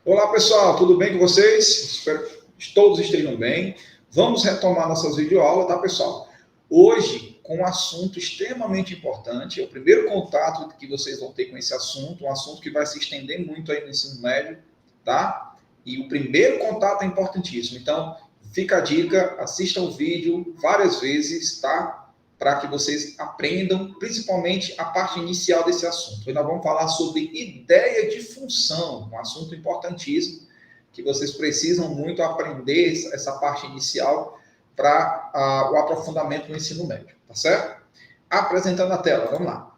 Olá, pessoal, tudo bem com vocês? Espero que todos estejam bem. Vamos retomar nossas videoaulas, tá, pessoal? Hoje, com um assunto extremamente importante, é o primeiro contato que vocês vão ter com esse assunto, um assunto que vai se estender muito aí no ensino médio, tá? E o primeiro contato é importantíssimo. Então, fica a dica, assista o vídeo várias vezes, tá? Para que vocês aprendam, principalmente a parte inicial desse assunto. E nós vamos falar sobre ideia de função, um assunto importantíssimo, que vocês precisam muito aprender essa parte inicial para o aprofundamento do ensino médio, tá certo? Apresentando a tela, vamos lá.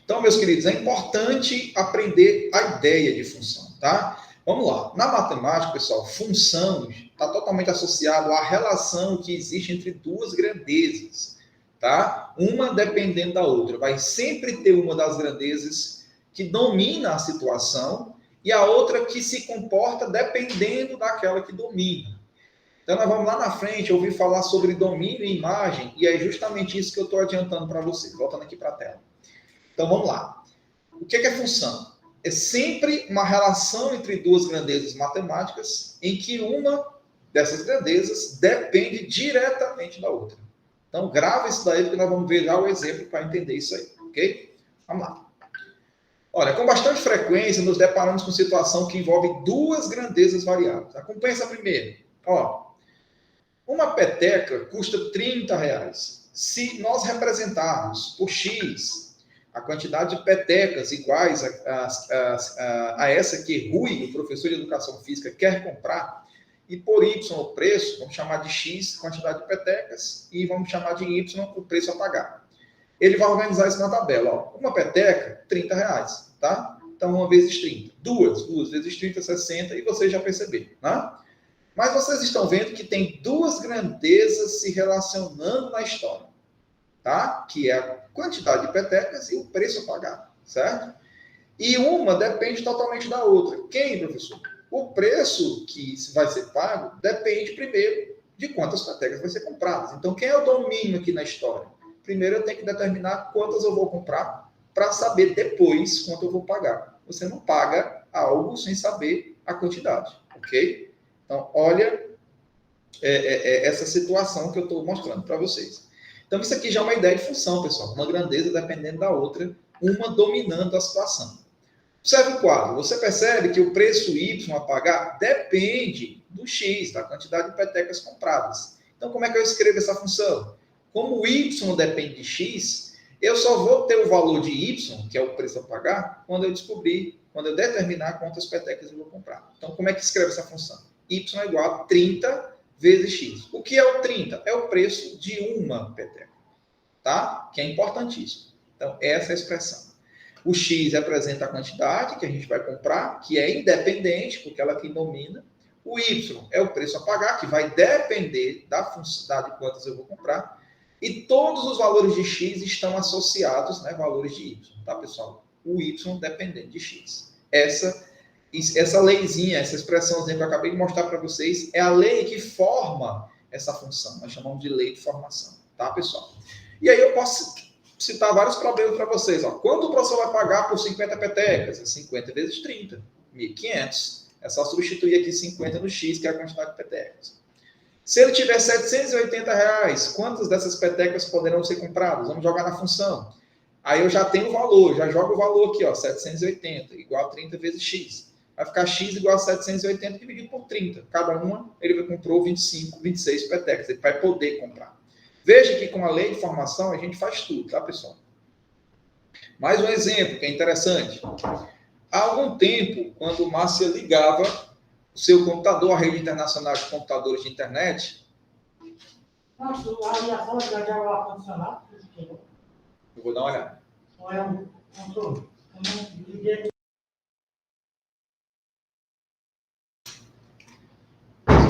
Então, meus queridos, é importante aprender a ideia de função, tá? Vamos lá. Na matemática, pessoal, função está totalmente associado à relação que existe entre duas grandezas, tá? Uma dependendo da outra. Vai sempre ter uma das grandezas que domina a situação e a outra que se comporta dependendo daquela que domina. Então, nós vamos lá na frente ouvir falar sobre domínio e imagem, e é justamente isso que eu estou adiantando para vocês. Voltando aqui para a tela. Então, vamos lá. O que é função? É sempre uma relação entre duas grandezas matemáticas em que uma dessas grandezas depende diretamente da outra. Então, grava isso daí, porque nós vamos ver já o exemplo para entender isso aí, ok? Vamos lá. Olha, com bastante frequência, nos deparamos com situação que envolve duas grandezas variáveis. Acompanhe essa primeira. Ó, uma peteca custa R$30. Se nós representarmos por X a quantidade de petecas iguais a essa que Rui, o professor de educação física, quer comprar, e por Y o preço, vamos chamar de X quantidade de petecas, e vamos chamar de Y o preço a pagar. Ele vai organizar isso na tabela. Ó. Uma peteca, R$30, tá? Então, uma vezes 30. Duas vezes 30, 60, e vocês já perceberam, né? Mas vocês estão vendo que tem duas grandezas se relacionando na história, tá? Que é a quantidade de petecas e o preço a pagar, certo? E uma depende totalmente da outra. Quem, professor? O preço que vai ser pago depende primeiro de quantas petecas vai ser compradas. Então, quem é o domínio aqui na história? Primeiro eu tenho que determinar quantas eu vou comprar para saber depois quanto eu vou pagar. Você não paga algo sem saber a quantidade, ok? Então, olha essa situação que eu estou mostrando para vocês. Então, isso aqui já é uma ideia de função, pessoal. Uma grandeza dependendo da outra, uma dominando a situação. Observe o quadro. Você percebe que o preço Y a pagar depende do X, da quantidade de petecas compradas. Então, como é que eu escrevo essa função? Como o Y depende de X, eu só vou ter o valor de Y, que é o preço a pagar, quando eu determinar quantas petecas eu vou comprar. Então, como é que escreve essa função? Y é igual a 30 vezes X. O que é o 30? É o preço de uma peteca, tá? Que é importantíssimo. Então, essa é a expressão. O X representa a quantidade que a gente vai comprar, que é independente, porque ela que domina. O Y é o preço a pagar, que vai depender da função de quantas eu vou comprar. E todos os valores de X estão associados, né, valores de Y, tá, pessoal? O Y dependente de X. Essa leizinha, essa expressãozinha que eu acabei de mostrar para vocês, é a lei que forma essa função. Nós chamamos de lei de formação, tá, pessoal? E aí eu posso citar vários problemas para vocês. Ó. Quanto o professor vai pagar por 50 petecas? É 50 vezes 30, 1.500. É só substituir aqui 50 no X, que é a quantidade de petecas. Se ele tiver R$780, quantas dessas petecas poderão ser compradas? Vamos jogar na função. Aí eu já tenho o valor, já jogo o valor aqui, ó, 780, igual a 30 vezes X. Vai ficar X igual a 780 dividido por 30. Cada uma, ele comprou 25, 26 petecas. Ele vai poder comprar. Veja que com a lei de formação a gente faz tudo, tá, pessoal? Mais um exemplo que é interessante. Há algum tempo, quando o Márcia ligava o seu computador à rede internacional de computadores de internet... Nossa, aí a sala já é o ar-condicionado? Eu vou dar uma olhada. Ou é um controle?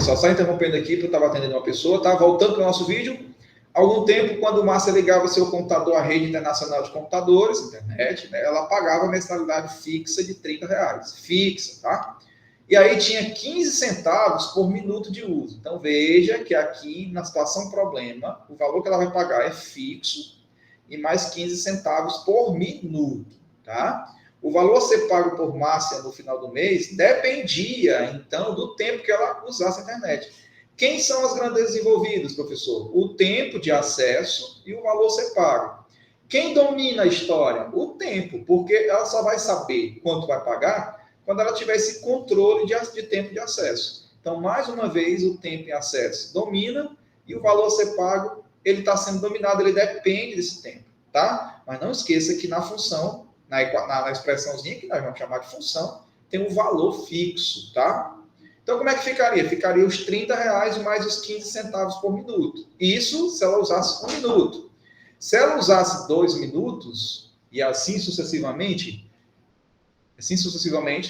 Só interrompendo aqui, porque eu estava atendendo uma pessoa, tá? Voltando para o nosso vídeo. Há algum tempo, quando o Márcia ligava o seu computador à rede internacional de computadores, internet, né, ela pagava mensalidade fixa de R$30. Fixa, tá? E aí tinha 15 centavos por minuto de uso. Então, veja que aqui, na situação problema, o valor que ela vai pagar é fixo e mais 15 centavos por minuto, tá? o valor a ser pago por Márcia no final do mês dependia, então, do tempo que ela usasse a internet. Quem são as grandezas envolvidas, professor? O tempo de acesso e o valor a ser pago. Quem domina a história? O tempo, porque ela só vai saber quanto vai pagar quando ela tiver esse controle de tempo de acesso. Então, mais uma vez, o tempo em acesso domina e o valor a ser pago, ele está sendo dominado, ele depende desse tempo, tá? Mas não esqueça que na função, na expressãozinha que nós vamos chamar de função, tem um valor fixo, tá? Então, como é que ficaria? Ficaria os R$ 30 mais os 15 centavos por minuto. Isso se ela usasse 1 minuto. Se ela usasse 2 minutos, e assim sucessivamente,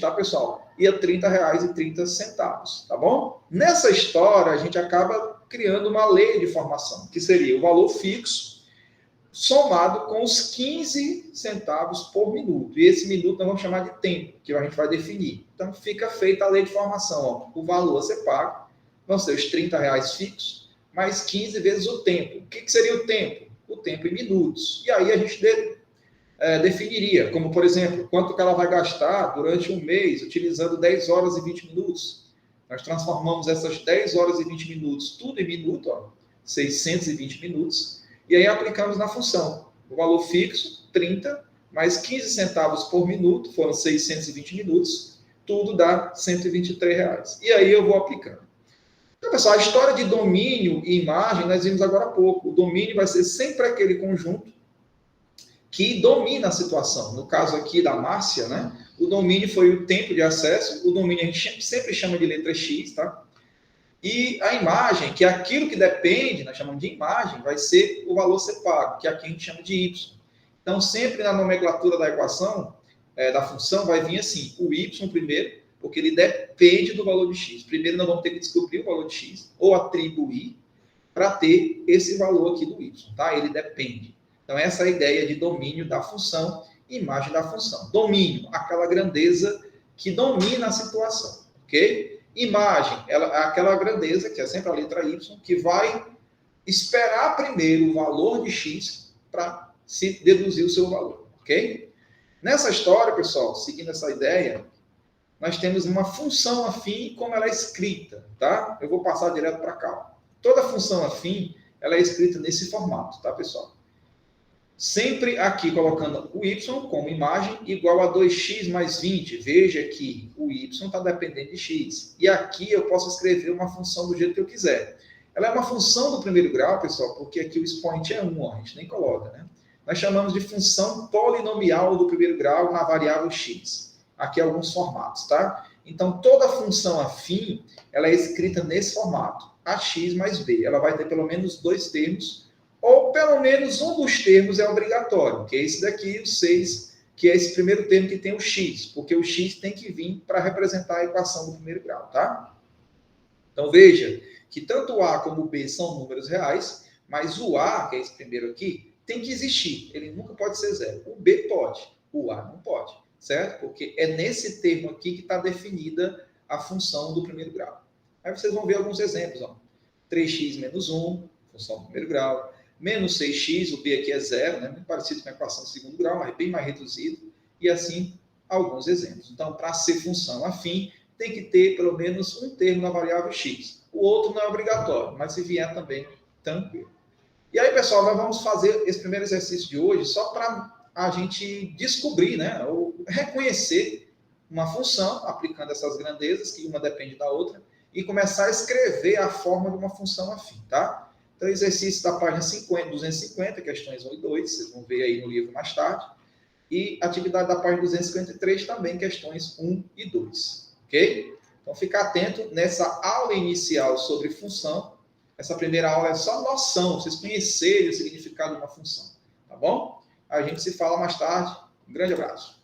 tá, pessoal? Ia R$ 30,30, tá bom? Nessa história, a gente acaba criando uma lei de formação, que seria o valor fixo somado com os 15 centavos por minuto. E esse minuto nós vamos chamar de tempo, que a gente vai definir. Então, fica feita a lei de formação. Ó. O valor a ser pago vão ser os R$ 30 fixos, mais 15 vezes o tempo. O que seria o tempo? O tempo em minutos. E aí a gente definiria, como, por exemplo, quanto que ela vai gastar durante um mês, utilizando 10 horas e 20 minutos. Nós transformamos essas 10 horas e 20 minutos, tudo em minuto, ó, 620 minutos, e aí aplicamos na função. O valor fixo, 30, mais 15 centavos por minuto, foram 620 minutos, tudo dá R$ 123. E aí eu vou aplicando. Então, pessoal, a história de domínio e imagem, nós vimos agora há pouco. O domínio vai ser sempre aquele conjunto que domina a situação. No caso aqui da Márcia, né? O domínio foi o tempo de acesso. O domínio a gente sempre chama de letra X, tá? E a imagem, que é aquilo que depende, nós chamamos de imagem, vai ser o valor a ser pago, que aqui a gente chama de Y. Então, sempre na nomenclatura da equação, da função, vai vir assim, o Y primeiro, porque ele depende do valor de X. Primeiro, nós vamos ter que descobrir o valor de X, ou atribuir, para ter esse valor aqui do Y, tá? Ele depende. Então, essa é a ideia de domínio da função, imagem da função. Domínio, aquela grandeza que domina a situação, ok? Imagem, aquela grandeza, que é sempre a letra Y, que vai esperar primeiro o valor de X para se deduzir o seu valor, ok? Nessa história, pessoal, seguindo essa ideia, nós temos uma função afim como ela é escrita, tá? Eu vou passar direto para cá. Toda função afim, ela é escrita nesse formato, tá, pessoal? Sempre aqui colocando o y como imagem igual a 2x mais 20. Veja que o y está dependendo de x. E aqui eu posso escrever uma função do jeito que eu quiser. Ela é uma função do primeiro grau, pessoal, porque aqui o expoente é 1, ó, a gente nem coloca, né? Nós chamamos de função polinomial do primeiro grau na variável x. Aqui alguns formatos, tá? Então, toda função afim, ela é escrita nesse formato. Ax mais b. Ela vai ter pelo menos 2 termos, ou pelo menos um dos termos é obrigatório, que é esse daqui, o 6, que é esse primeiro termo que tem o x, porque o x tem que vir para representar a equação do primeiro grau, tá? Então, veja que tanto o a como o b são números reais, mas o a, que é esse primeiro aqui, tem que existir. Ele nunca pode ser zero. O b pode, o a não pode, certo? Porque é nesse termo aqui que está definida a função do primeiro grau. Aí vocês vão ver alguns exemplos, ó. 3x menos 1, função do primeiro grau. Menos 6x, o b aqui é zero, né? Muito parecido com a equação do segundo grau, mas bem mais reduzido. E assim, alguns exemplos. Então, para ser função afim, tem que ter pelo menos um termo na variável x. O outro não é obrigatório, mas se vier também, tranquilo. E aí, pessoal, nós vamos fazer esse primeiro exercício de hoje só para a gente descobrir, né? Ou reconhecer uma função, aplicando essas grandezas, que uma depende da outra, e começar a escrever a forma de uma função afim, tá? Então, exercício da página 250, questões 1 e 2, vocês vão ver aí no livro mais tarde. E atividade da página 253 também, questões 1 e 2. Ok? Então, fica atento nessa aula inicial sobre função. Essa primeira aula é só noção, vocês conhecerem o significado de uma função. Tá bom? A gente se fala mais tarde. Um grande abraço.